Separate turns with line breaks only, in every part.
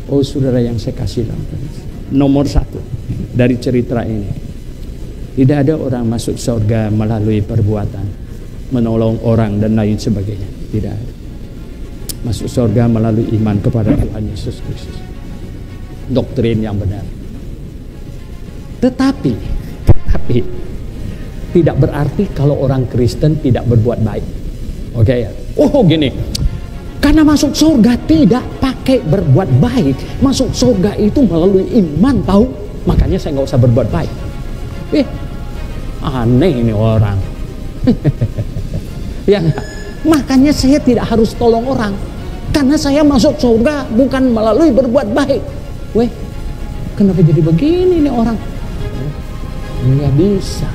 Oh saudara yang saya kasih dalam Kristus, nomor satu dari cerita ini, tidak ada orang masuk surga melalui perbuatan, menolong orang dan lain sebagainya. Tidak ada. Masuk surga melalui iman kepada Tuhan Yesus Kristus. Doktrin yang benar. Tetapi tidak berarti kalau orang Kristen tidak berbuat baik. Oke ya. Oh gini. Karena masuk surga tidak pakai berbuat baik. Masuk surga itu melalui iman, tahu? Makanya saya nggak usah berbuat baik. Aneh ini orang. Ya enggak? Makanya saya tidak harus tolong orang. Karena saya masuk surga bukan melalui berbuat baik. Kenapa jadi begini nih orang? Nggak bisa.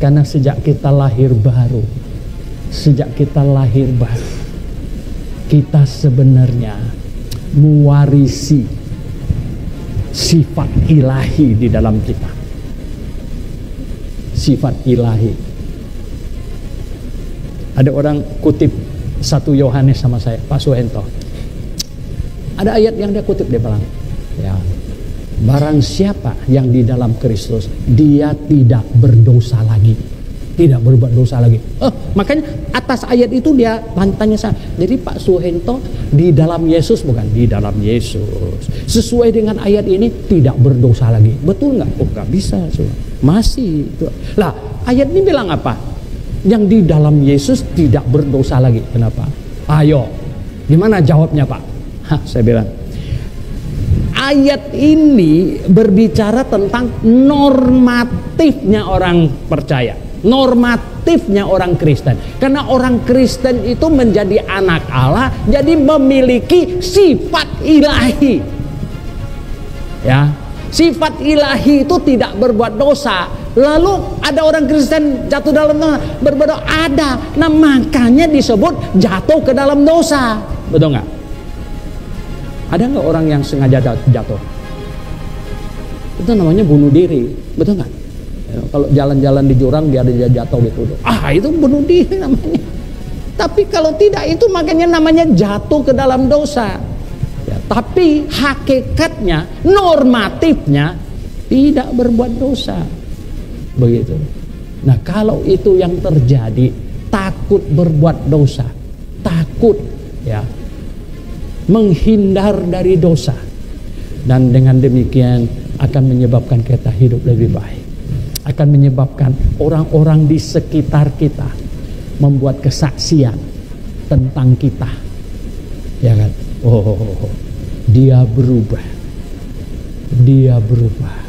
Karena sejak kita lahir baru, kita sebenarnya mewarisi sifat ilahi di dalam kita. Sifat ilahi. Ada orang kutip 1 Yohanes sama saya, Pak Suhento. Ada ayat yang dia kutip, dia bilang, ya, barang siapa yang di dalam Kristus, dia tidak berdosa lagi, tidak berbuat dosa lagi. Makanya atas ayat itu dia tanya saya, jadi Pak Suhento di dalam Yesus, bukan di dalam Yesus, sesuai dengan ayat ini tidak berdosa lagi, betul nggak? Oh nggak bisa, masih itu. Lah ayat ini bilang apa? Yang di dalam Yesus tidak berdosa lagi. Kenapa? Ayo, gimana jawabnya Pak? Saya bilang, ayat ini berbicara tentang normatifnya orang percaya, normatifnya orang Kristen. Karena orang Kristen itu menjadi anak Allah, jadi memiliki sifat ilahi. Ya, sifat ilahi itu tidak berbuat dosa. Lalu ada orang Kristen jatuh dalam dosa, berbuat dosa, ada. Nah makanya disebut jatuh ke dalam dosa. Betul nggak? Ada nggak orang yang sengaja jatuh? Itu namanya bunuh diri, betul nggak? Ya, kalau jalan-jalan di jurang dia jatuh gitu, itu bunuh diri namanya. Tapi kalau tidak, itu makanya namanya jatuh ke dalam dosa. Ya, tapi hakikatnya, normatifnya tidak berbuat dosa, begitu. Nah kalau itu yang terjadi, takut berbuat dosa, takut ya menghindar dari dosa, dan dengan demikian akan menyebabkan kita hidup lebih baik, akan menyebabkan orang-orang di sekitar kita membuat kesaksian tentang kita, ya kan? Dia berubah, dia berubah.